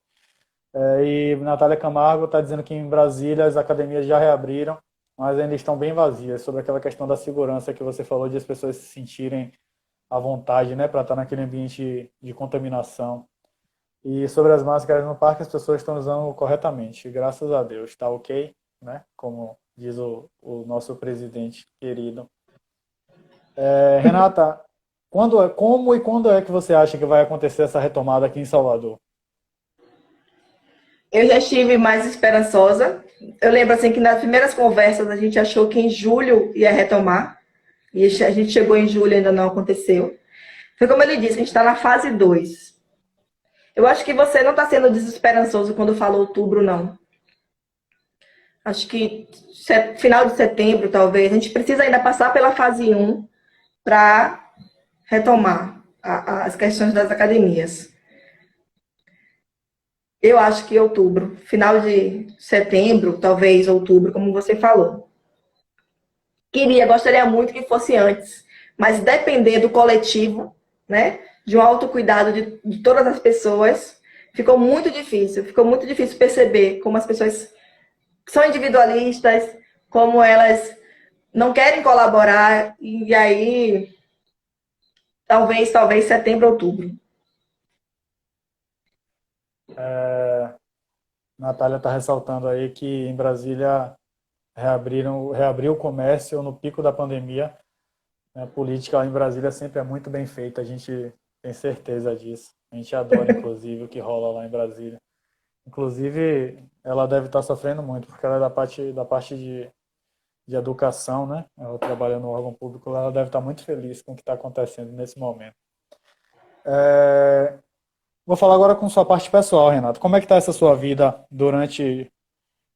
E Natália Camargo está dizendo que em Brasília as academias já reabriram, mas ainda estão bem vazias, sobre aquela questão da segurança que você falou, de as pessoas se sentirem à vontade, né, para estar naquele ambiente de contaminação. E sobre as máscaras no parque, as pessoas estão usando corretamente, graças a Deus, está ok, né? Como diz o nosso presidente querido. Renata, como e quando é que você acha que vai acontecer essa retomada aqui em Salvador? Eu já estive mais esperançosa. Eu lembro assim que nas primeiras conversas a gente achou que em julho ia retomar. E a gente chegou em julho e ainda não aconteceu. Foi como ele disse, a gente está na fase 2. Eu acho que você não está sendo desesperançoso quando fala outubro, não. Acho que final de setembro, talvez. A gente precisa ainda passar pela fase 1 para retomar as questões das academias. Eu acho que outubro, final de setembro, talvez outubro, como você falou. Gostaria muito que fosse antes, mas depender do coletivo, né, de um autocuidado de todas as pessoas, ficou muito difícil perceber como as pessoas são individualistas, como elas não querem colaborar, e aí talvez setembro, outubro. Natália está ressaltando aí que em Brasília reabriu o comércio no pico da pandemia. A política lá em Brasília sempre é muito bem feita, a gente tem certeza disso. A gente adora, inclusive, o que rola lá em Brasília. Inclusive, ela deve estar sofrendo muito, porque ela é da parte de educação, né? Ela trabalha no órgão público, ela deve estar muito feliz com o que está acontecendo nesse momento. Vou falar agora com sua parte pessoal, Renato. Como é que está essa sua vida durante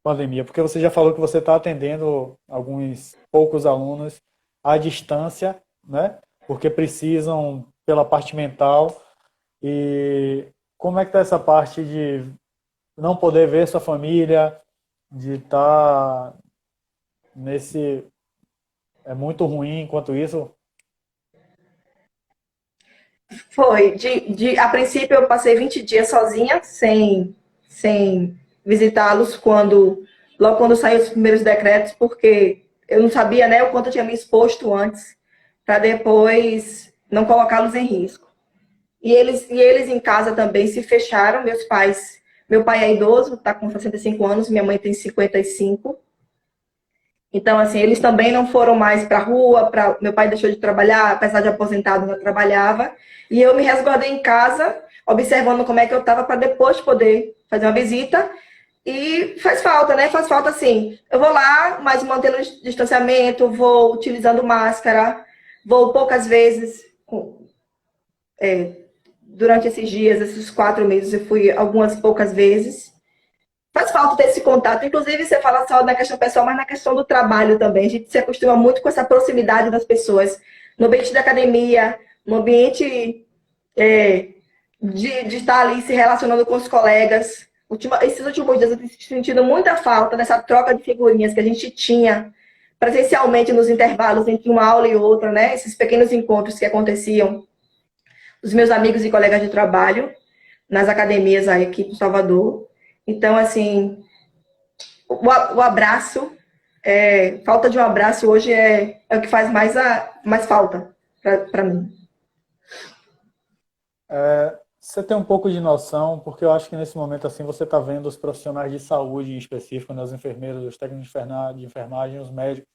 a pandemia? Porque você já falou que você está atendendo alguns poucos alunos à distância, né? Porque precisam pela parte mental. E como é que está essa parte de não poder ver sua família, de estar nesse... É muito ruim enquanto isso? Foi. A princípio, eu passei 20 dias sozinha, sem visitá-los, logo quando saíram os primeiros decretos, porque eu não sabia, né, o quanto eu tinha me exposto antes, para depois não colocá-los em risco. E eles em casa também se fecharam, meus pais. Meu pai é idoso, está com 65 anos, minha mãe tem 55. Então, assim, eles também não foram mais para a rua, meu pai deixou de trabalhar, apesar de aposentado, ainda trabalhava. E eu me resguardei em casa, observando como é que eu estava, para depois poder fazer uma visita. E faz falta, né? Faz falta, assim. Eu vou lá, mas mantendo o distanciamento, vou utilizando máscara, vou poucas vezes, durante esses dias, esses 4 meses, eu fui algumas poucas vezes. Faz falta ter esse contato. Inclusive, você fala só na questão pessoal, mas na questão do trabalho também. A gente se acostuma muito com essa proximidade das pessoas. No ambiente da academia, no ambiente de estar ali se relacionando com os colegas. Esses últimos dias eu tenho sentido muita falta dessa troca de figurinhas que a gente tinha presencialmente nos intervalos entre uma aula e outra, né? Esses pequenos encontros que aconteciam. Os meus amigos e colegas de trabalho nas academias aqui em Salvador. Então, assim, o abraço, falta de um abraço hoje é o que faz mais falta para mim. Você tem um pouco de noção, porque eu acho que nesse momento assim você está vendo os profissionais de saúde em específico, né, os enfermeiros, os técnicos de enfermagem, os médicos,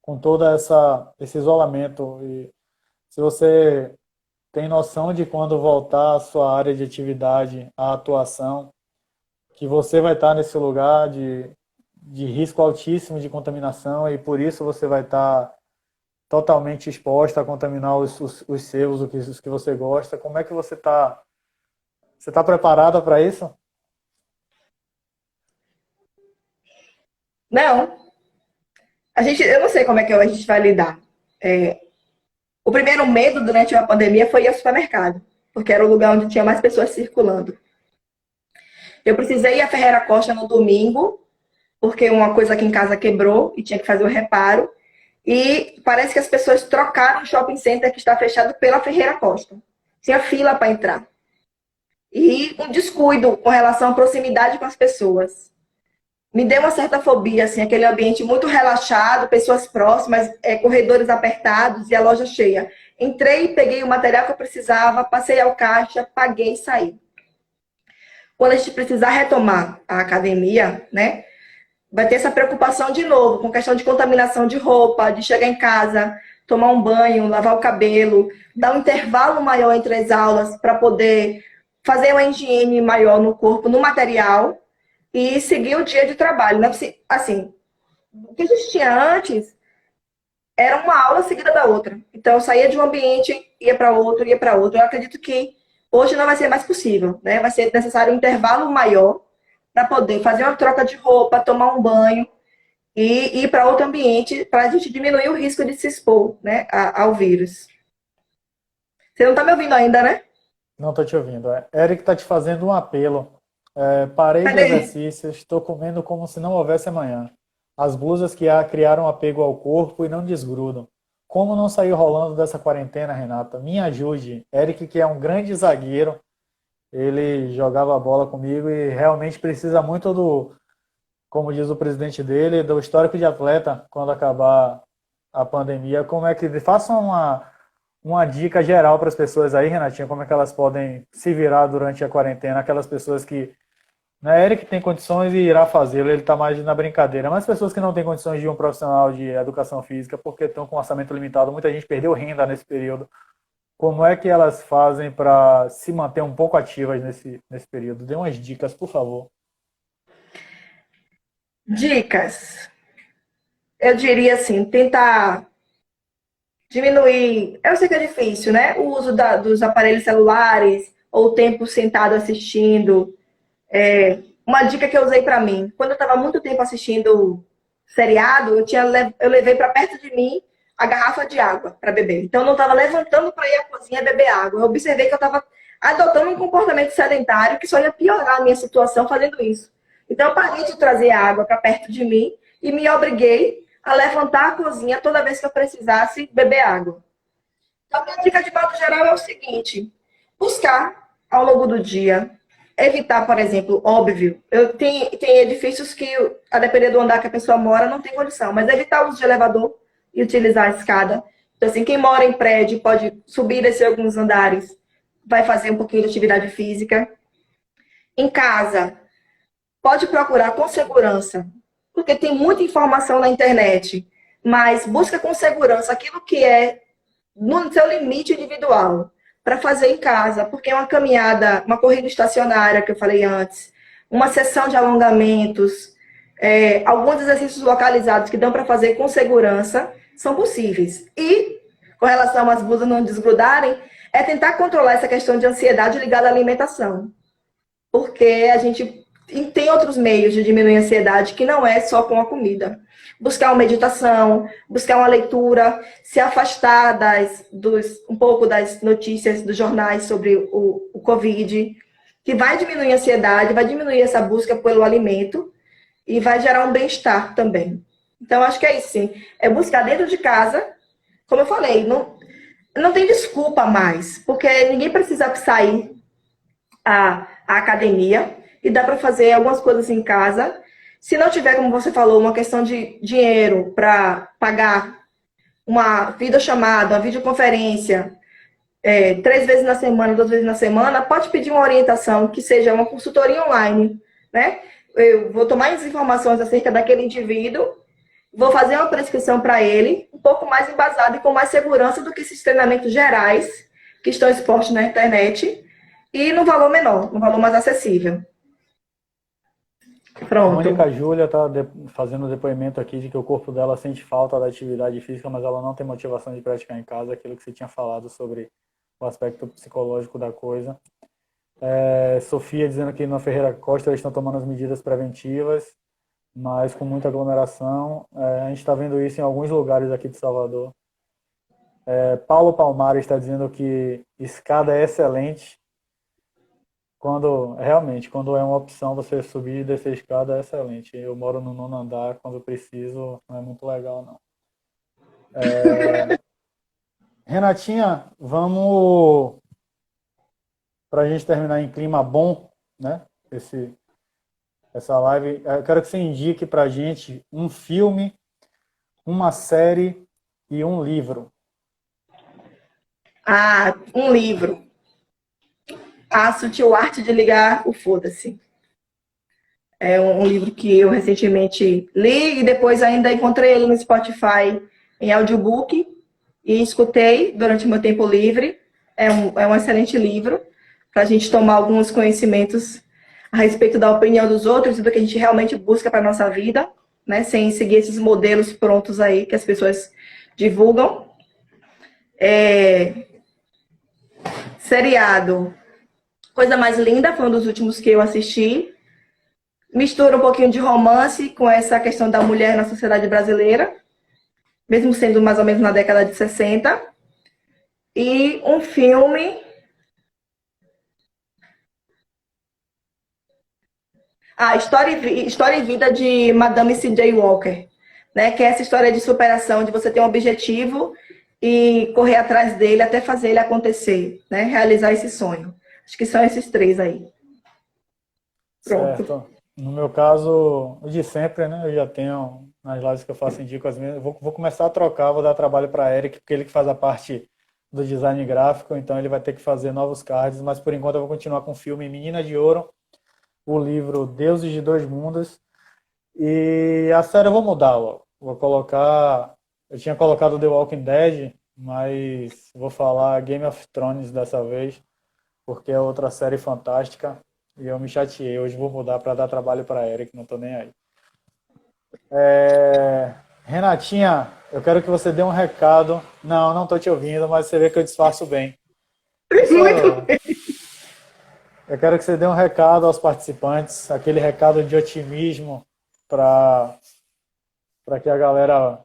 com todo esse isolamento. E se você tem noção de quando voltar a sua área de atividade, a atuação, que você vai estar nesse lugar de risco altíssimo de contaminação e por isso você vai estar totalmente exposto a contaminar os seus, os que você gosta. Como é que você está? Você está preparada para isso? Não. Eu não sei como é que a gente vai lidar. O primeiro medo durante a pandemia foi ir ao supermercado, porque era o lugar onde tinha mais pessoas circulando. Eu precisei ir à Ferreira Costa no domingo, porque uma coisa aqui em casa quebrou e tinha que fazer o reparo. E parece que as pessoas trocaram o shopping center que está fechado pela Ferreira Costa. Tinha fila para entrar. E um descuido com relação à proximidade com as pessoas. Me deu uma certa fobia, assim, aquele ambiente muito relaxado, pessoas próximas, corredores apertados e a loja cheia. Entrei, peguei o material que eu precisava, passei ao caixa, paguei e saí. Quando a gente precisar retomar a academia, né, vai ter essa preocupação de novo, com questão de contaminação de roupa, de chegar em casa, tomar um banho, lavar o cabelo, dar um intervalo maior entre as aulas para poder fazer uma higiene maior no corpo, no material e seguir o dia de trabalho. Né? Assim, o que a gente tinha antes era uma aula seguida da outra. Então, eu saía de um ambiente, ia para outro, ia para outro. Eu acredito que hoje não vai ser mais possível, né? Vai ser necessário um intervalo maior para poder fazer uma troca de roupa, tomar um banho e ir para outro ambiente para a gente diminuir o risco de se expor, né, ao vírus. Você não está me ouvindo ainda, né? Não estou te ouvindo. Eric está te fazendo um apelo. Parei de exercícios, estou comendo como se não houvesse amanhã. As blusas que criaram apego ao corpo e não desgrudam. Como não sair rolando dessa quarentena, Renata? Me ajude. Eric, que é um grande zagueiro, ele jogava a bola comigo e realmente precisa muito como diz o presidente dele, do histórico de atleta quando acabar a pandemia. Como é que faça uma dica geral para as pessoas aí, Renatinha, como é que elas podem se virar durante a quarentena, aquelas pessoas que, né, Eric tem condições e irá fazê-lo, ele está mais na brincadeira, mas pessoas que não têm condições de um profissional de educação física porque estão com orçamento limitado, muita gente perdeu renda nesse período. Como é que elas fazem para se manter um pouco ativas nesse período? Dê umas dicas, por favor. Dicas. Eu diria assim, tentar diminuir. Eu sei que é difícil, né? O uso dos aparelhos celulares, ou o tempo sentado assistindo. Uma dica que eu usei para mim. Quando eu estava muito tempo assistindo seriado, eu levei para perto de mim a garrafa de água para beber. Então, eu não estava levantando para ir à cozinha beber água. Eu observei que eu estava adotando um comportamento sedentário que só ia piorar a minha situação fazendo isso. Então, eu parei de trazer água para perto de mim e me obriguei a levantar a cozinha toda vez que eu precisasse beber água. Então, a minha dica de modo geral é o seguinte: buscar ao longo do dia, evitar, por exemplo, óbvio, tem edifícios que, a depender do andar que a pessoa mora, não tem condição, mas evitar o uso de elevador e utilizar a escada. Então, assim, quem mora em prédio pode subir e descer alguns andares, vai fazer um pouquinho de atividade física. Em casa, pode procurar com segurança, porque tem muita informação na internet, mas busca com segurança aquilo que é no seu limite individual para fazer em casa, porque é uma caminhada, uma corrida estacionária, que eu falei antes, uma sessão de alongamentos, alguns exercícios localizados que dão para fazer com segurança, são possíveis. E, com relação às blusas não desgrudarem, é tentar controlar essa questão de ansiedade ligada à alimentação. Porque a gente tem outros meios de diminuir a ansiedade que não é só com a comida. Buscar uma meditação, buscar uma leitura, se afastar um pouco das notícias dos jornais sobre o Covid, que vai diminuir a ansiedade, vai diminuir essa busca pelo alimento e vai gerar um bem-estar também. Então, acho que é isso, sim. É buscar dentro de casa, como eu falei, não tem desculpa mais, porque ninguém precisa sair à academia e dá para fazer algumas coisas em casa. Se não tiver, como você falou, uma questão de dinheiro para pagar uma videochamada, uma videoconferência, 3 vezes na semana, 2 vezes na semana, pode pedir uma orientação que seja uma consultoria online, né? Eu vou tomar as informações acerca daquele indivíduo, vou fazer uma prescrição para ele, um pouco mais embasada e com mais segurança do que esses treinamentos gerais que estão expostos na internet e no valor menor, no valor mais acessível. Pronto. Mônica Júlia está fazendo depoimento aqui de que o corpo dela sente falta da atividade física, mas ela não tem motivação de praticar em casa, aquilo que você tinha falado sobre o aspecto psicológico da coisa. Sofia dizendo que na Ferreira Costa eles estão tomando as medidas preventivas, mas com muita aglomeração. A gente está vendo isso em alguns lugares aqui de Salvador. Paulo Palmares está dizendo que escada é excelente. Quando é uma opção você subir e descer a escada, é excelente. Eu moro no 9º andar, quando preciso, não é muito legal, não. Renatinha, vamos, para a gente terminar em clima bom, né? Essa live, eu quero que você indique para a gente um filme, uma série e um livro. Um livro. A Sutil Arte de Ligar o Foda-se. É um livro que eu recentemente li e depois ainda encontrei ele no Spotify em audiobook e escutei durante o meu tempo livre. É um excelente livro para a gente tomar alguns conhecimentos a respeito da opinião dos outros e do que a gente realmente busca para a nossa vida, né? Sem seguir esses modelos prontos aí que as pessoas divulgam. Seriado. Coisa Mais Linda foi um dos últimos que eu assisti. Mistura um pouquinho de romance com essa questão da mulher na sociedade brasileira, mesmo sendo mais ou menos na década de 60. E um filme... História e Vida de Madame C.J. Walker, né? Que é essa história de superação, de você ter um objetivo e correr atrás dele até fazer ele acontecer, né? Realizar esse sonho. Acho que são esses 3 aí. Pronto. Certo. No meu caso, o de sempre, né? Eu já tenho, nas lives que eu faço, indico as minhas. Vou começar a trocar, vou dar trabalho para Eric, porque ele que faz a parte do design gráfico, então ele vai ter que fazer novos cards, mas por enquanto eu vou continuar com o filme Menina de Ouro, o livro Deuses de Dois Mundos, e a série eu vou mudar, vou colocar... Eu tinha colocado The Walking Dead, mas vou falar Game of Thrones dessa vez, porque é outra série fantástica e eu me chateei. Hoje vou mudar para dar trabalho para Eric, não estou nem aí. Renatinha, eu quero que você dê um recado. Não estou te ouvindo, mas você vê que eu disfarço bem. Eu quero que você dê um recado aos participantes, aquele recado de otimismo para que a galera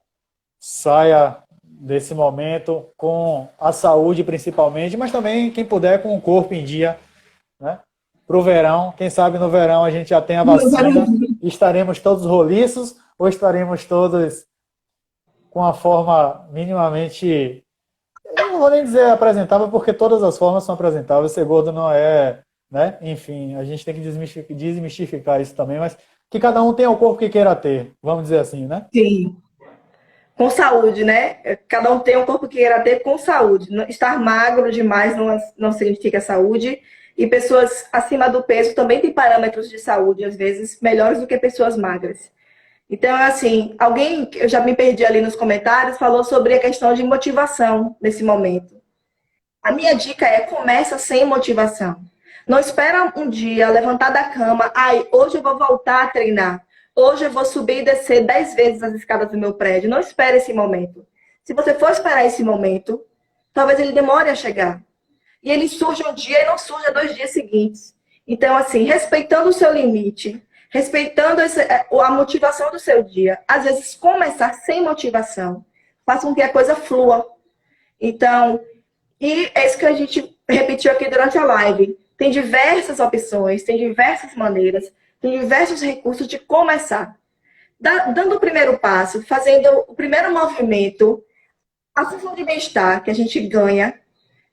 saia desse momento com a saúde principalmente, mas também, quem puder, com o corpo em dia, né? Para o verão, quem sabe no verão a gente já tem a vacina, estaremos todos roliços ou estaremos todos com a forma minimamente, eu não vou nem dizer apresentável, porque todas as formas são apresentáveis, ser gordo não é, né? Enfim, a gente tem que desmistificar isso também, mas que cada um tenha o corpo que queira ter, vamos dizer assim, né? Sim. Com saúde, né? Cada um tem um corpo que queira ter com saúde. Estar magro demais não significa saúde. E pessoas acima do peso também têm parâmetros de saúde, às vezes, melhores do que pessoas magras. Então, assim, eu já me perdi ali nos comentários, falou sobre a questão de motivação nesse momento. A minha dica é, começa sem motivação. Não espera um dia levantar da cama, hoje eu vou voltar a treinar. Hoje eu vou subir e descer 10 vezes as escadas do meu prédio. Não espere esse momento. Se você for esperar esse momento, talvez ele demore a chegar. e ele surge um dia e não surge 2 dias seguintes. Então, assim, respeitando o seu limite, respeitando a motivação do seu dia. Às vezes, começar sem motivação faz com que a coisa flua. Então, e é isso que a gente repetiu aqui durante a live. Tem diversas opções, tem diversas maneiras, tem diversos recursos de começar. Dando o primeiro passo, fazendo o primeiro movimento, a sensação de bem-estar que a gente ganha,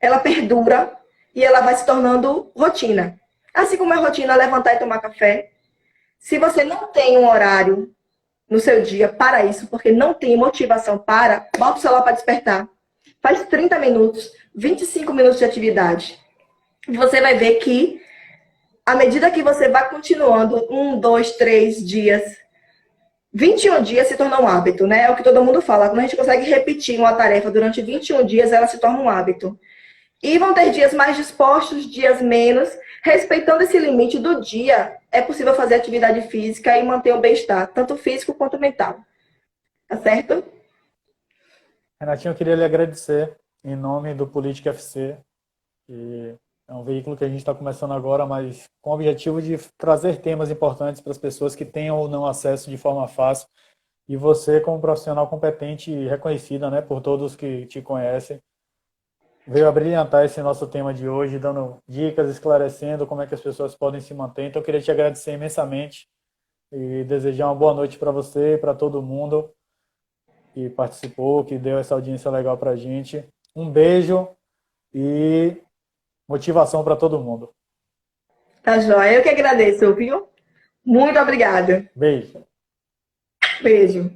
ela perdura e ela vai se tornando rotina. Assim como é rotina levantar e tomar café. Se você não tem um horário no seu dia para isso, porque não tem motivação para, bota o celular para despertar. Faz 30 minutos, 25 minutos de atividade. Você vai ver que, à medida que você vai continuando 1, 2, 3 dias, 21 dias se torna um hábito, né? É o que todo mundo fala. Quando a gente consegue repetir uma tarefa durante 21 dias, ela se torna um hábito. E vão ter dias mais dispostos, dias menos. Respeitando esse limite do dia, é possível fazer atividade física e manter o bem-estar, tanto físico quanto mental. Tá certo? Renatinho, eu queria lhe agradecer em nome do Política FC, que é um veículo que a gente está começando agora, mas com o objetivo de trazer temas importantes para as pessoas que tenham ou não acesso de forma fácil. E você, como profissional competente e reconhecida, né, por todos que te conhecem, veio a brilhantar esse nosso tema de hoje, dando dicas, esclarecendo como é que as pessoas podem se manter. Então, eu queria te agradecer imensamente e desejar uma boa noite para você e para todo mundo que participou, que deu essa audiência legal para a gente. Um beijo e motivação para todo mundo. Tá joia. Eu que agradeço, viu? Muito obrigada. Beijo. Beijo.